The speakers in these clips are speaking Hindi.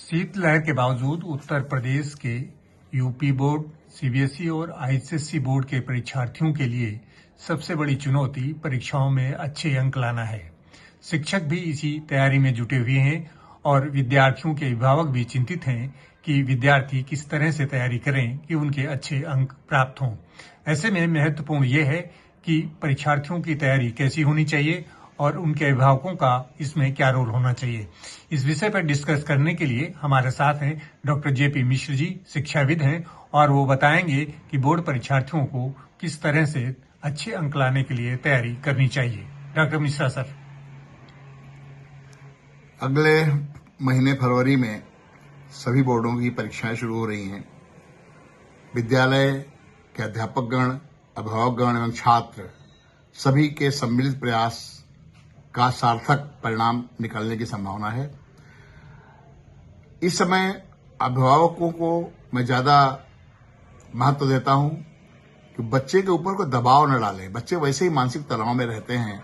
शीतलहर के बावजूद उत्तर प्रदेश के यूपी बोर्ड, सीबीएसई और आईसीएसई बोर्ड के परीक्षार्थियों के लिए सबसे बड़ी चुनौती परीक्षाओं में अच्छे अंक लाना है। शिक्षक भी इसी तैयारी में जुटे हुए हैं और विद्यार्थियों के अभिभावक भी चिंतित हैं कि विद्यार्थी किस तरह से तैयारी करें कि उनके अच्छे अंक प्राप्त हों। ऐसे में महत्वपूर्ण ये है कि परीक्षार्थियों की तैयारी कैसी होनी चाहिए और उनके अभिभावकों का इसमें क्या रोल होना चाहिए। इस विषय पर डिस्कस करने के लिए हमारे साथ हैं डॉक्टर जेपी मिश्र जी, शिक्षाविद हैं, और वो बताएंगे कि बोर्ड परीक्षार्थियों को किस तरह से अच्छे अंक लाने के लिए तैयारी करनी चाहिए। Doctor Mishra sir. अगले महीने फरवरी में सभी बोर्डों की परीक्षाएं शुरू हो रही हैं। विद्यालय के अध्यापकगण, अभिभावकगण एवं छात्र सभी के सम्मिलित प्रयास का सार्थक परिणाम निकलने की संभावना है। इस समय अभिभावकों को मैं ज्यादा महत्व देता हूं कि बच्चे के ऊपर कोई दबाव न डालें। बच्चे वैसे ही मानसिक तनाव में रहते हैं,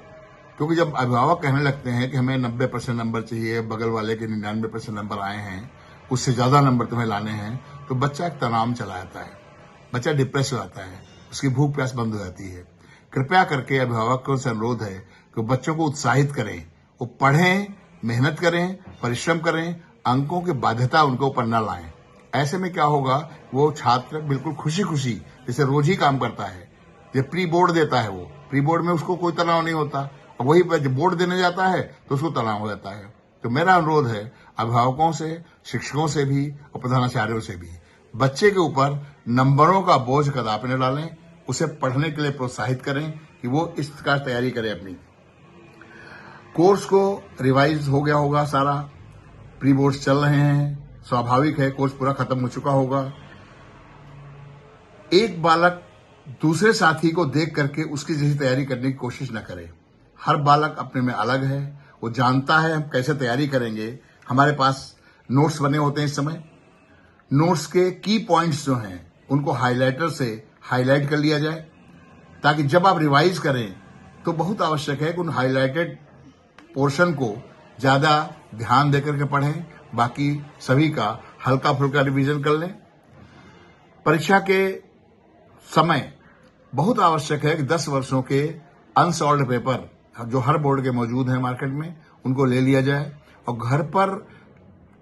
क्योंकि जब अभिभावक कहने लगते हैं कि हमें 90% नंबर चाहिए, बगल वाले के 99% नंबर आए हैं, उससे ज्यादा नंबर तुम्हें लाने हैं, तो बच्चा एक तनाव में चला जाता है, बच्चा डिप्रेस हो जाता है, उसकी भूख प्यास बंद हो जाती है। कृपया करके अभिभावकों से अनुरोध है कि बच्चों को उत्साहित करें, वो पढ़ें, मेहनत करें, परिश्रम करें, अंकों की बाध्यता उनके ऊपर न लाएं। ऐसे में क्या होगा, वो छात्र बिल्कुल खुशी खुशी जैसे रोज ही काम करता है। जब प्री बोर्ड देता है, वो प्री बोर्ड में उसको कोई तनाव नहीं होता, और वही जब बोर्ड देने जाता है तो उसको तनाव हो जाता है। तो मेरा अनुरोध है अभिभावकों से, शिक्षकों से भी और प्रधानाचार्यों से भी, बच्चे के ऊपर नंबरों का बोझ कदापि न डालें, उसे पढ़ने के लिए प्रोत्साहित करें कि वो इस प्रकार तैयारी करे। अपनी कोर्स को रिवाइज हो गया होगा, सारा प्री बोर्ड्स चल रहे हैं, स्वाभाविक है, कोर्स पूरा खत्म हो चुका होगा। एक बालक दूसरे साथी को देख करके उसकी जैसी तैयारी करने की कोशिश न करे। हर बालक अपने में अलग है, वो जानता है हम कैसे तैयारी करेंगे। हमारे पास नोट्स बने होते हैं इस समय। नोट्स के की पॉइंट्स जो हैं उनको हाइलाइटर से हाईलाइट कर लिया जाए, ताकि जब आप रिवाइज करें तो बहुत आवश्यक है कि उन हाईलाइटेड पोर्शन को ज्यादा ध्यान देकर के पढ़ें, बाकी सभी का हल्का फुल्का रिवीजन कर लें। परीक्षा के समय बहुत आवश्यक है कि 10 वर्षों के अनसॉल्व्ड पेपर जो हर बोर्ड के मौजूद हैं मार्केट में, उनको ले लिया जाए और घर पर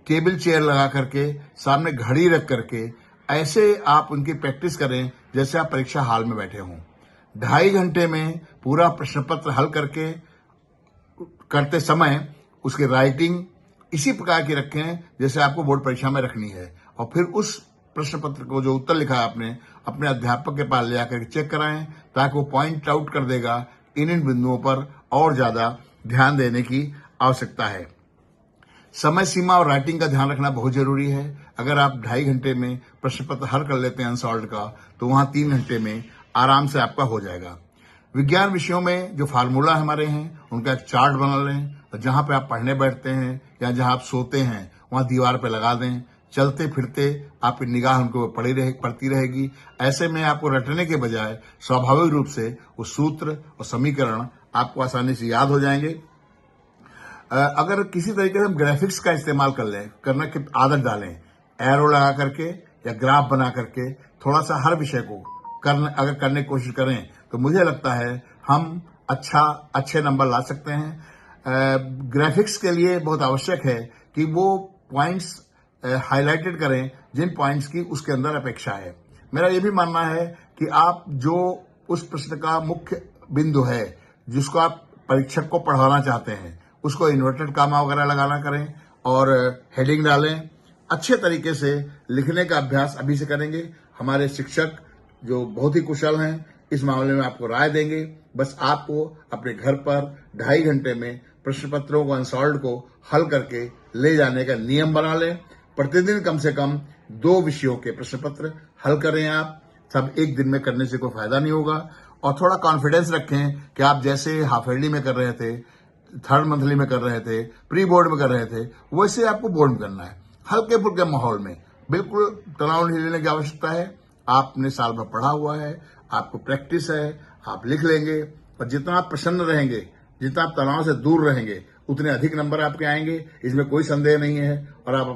टेबल चेयर लगा करके, सामने घड़ी रख करके ऐसे आप उनकी प्रैक्टिस करें जैसे आप परीक्षा हॉल में बैठे हों। 2.5 घंटे में पूरा प्रश्न पत्र हल करते समय उसकी राइटिंग इसी प्रकार की रखें जैसे आपको बोर्ड परीक्षा में रखनी है, और फिर उस प्रश्न पत्र को जो उत्तर लिखा है आपने अपने अध्यापक के पास ले जाकर चेक कराएं, ताकि वो पॉइंट आउट कर देगा। इन बिंदुओं पर और ज्यादा ध्यान देने की आवश्यकता है। समय सीमा और राइटिंग का ध्यान रखना बहुत जरूरी है। अगर आप 2.5 घंटे में प्रश्न पत्र हल कर लेते हैं अनसॉल्व्ड का, तो वहां 3 घंटे में आराम से आपका हो जाएगा। विज्ञान विषयों में जो फार्मूला हमारे हैं उनका एक चार्ट बना लें, और जहां पे आप पढ़ने बैठते हैं या जहां आप सोते हैं वहां दीवार पे लगा दें। चलते फिरते आपकी निगाह उनको पड़ती रहेगी। ऐसे में आपको रटने के बजाय स्वाभाविक रूप से वो सूत्र और समीकरण आपको आसानी से याद हो जाएंगे। अगर किसी तरीके से हम ग्राफिक्स का इस्तेमाल करने की आदत डालें, एरो लगा करके या ग्राफ बना करके थोड़ा सा हर विषय को अगर करने की कोशिश करें, तो मुझे लगता है हम अच्छे नंबर ला सकते हैं। ग्राफिक्स के लिए बहुत आवश्यक है कि वो पॉइंट्स हाईलाइटेड करें जिन पॉइंट्स की उसके अंदर अपेक्षा है। मेरा ये भी मानना है कि आप जो उस प्रश्न का मुख्य बिंदु है जिसको आप परीक्षक को पढ़ाना चाहते हैं, उसको इन्वर्टेड कामा वगैरह लगाना करें और हेडिंग डालें। अच्छे तरीके से लिखने का अभ्यास अभी से करेंगे। हमारे शिक्षक जो बहुत ही कुशल हैं इस मामले में आपको राय देंगे। बस आपको अपने घर पर 2.5 घंटे में प्रश्न पत्रों को अनसॉल्व्ड को हल करके ले जाने का नियम बना लें। प्रतिदिन कम से कम 2 विषयों के प्रश्न पत्र हल करें। आप सब एक दिन में करने से कोई फायदा नहीं होगा। और थोड़ा कॉन्फिडेंस रखें कि आप जैसे हाफ ईयरली में कर रहे थे, थर्ड मंथली में कर रहे थे, प्री बोर्ड में कर रहे थे, वैसे आपको बोर्ड में करना है। हल्के फुल्के माहौल में, बिल्कुल तनाव नहीं लेने की आवश्यकता है। आपने साल भर पढ़ा हुआ है, आपको प्रैक्टिस है, आप लिख लेंगे। और जितना आप प्रसन्न रहेंगे, जितना आप तनाव से दूर रहेंगे, उतने अधिक नंबर आपके आएंगे, इसमें कोई संदेह नहीं है, और आप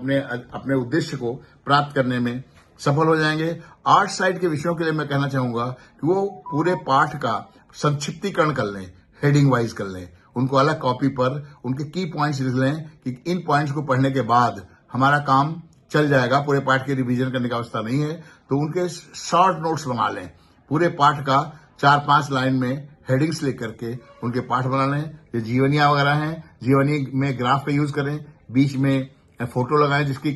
अपने उद्देश्य को प्राप्त करने में सफल हो जाएंगे। आर्ट साइड के विषयों के लिए मैं कहना चाहूंगा कि वो पूरे पाठ का संक्षिप्तीकरण कर लें, हेडिंग वाइज कर लें, उनको अलग कॉपी पर उनके की पॉइंट्स लिख लें कि इन पॉइंट्स को पढ़ने के बाद हमारा काम चल जाएगा, पूरे पाठ के रिवीजन करने की आवश्यकता नहीं है। तो उनके शॉर्ट नोट्स बना लें, पूरे पाठ का 4-5 लाइन में हेडिंग्स लेकर के उनके पाठ बना लें। जो जीवनियां वगैरह हैं, जीवनी में ग्राफ का यूज करें, बीच में फोटो लगाएं, जिसकी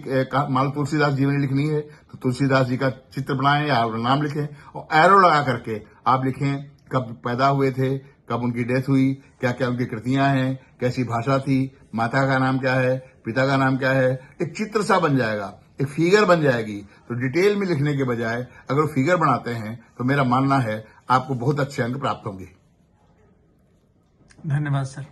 मान तुलसीदास जीवनी लिखनी है तो तुलसीदास जी का चित्र बनाएं या नाम लिखें, और एरो लगा करके आप लिखें कब पैदा हुए थे, कब उनकी डेथ हुई, क्या क्या उनकी कृतियां हैं, कैसी भाषा थी, माता का नाम क्या है, पिता का नाम क्या है। एक चित्र सा बन जाएगा, एक फिगर बन जाएगी। तो डिटेल में लिखने के बजाय अगर फिगर बनाते हैं तो मेरा मानना है आपको बहुत अच्छे अंक प्राप्त होंगे। धन्यवाद सर।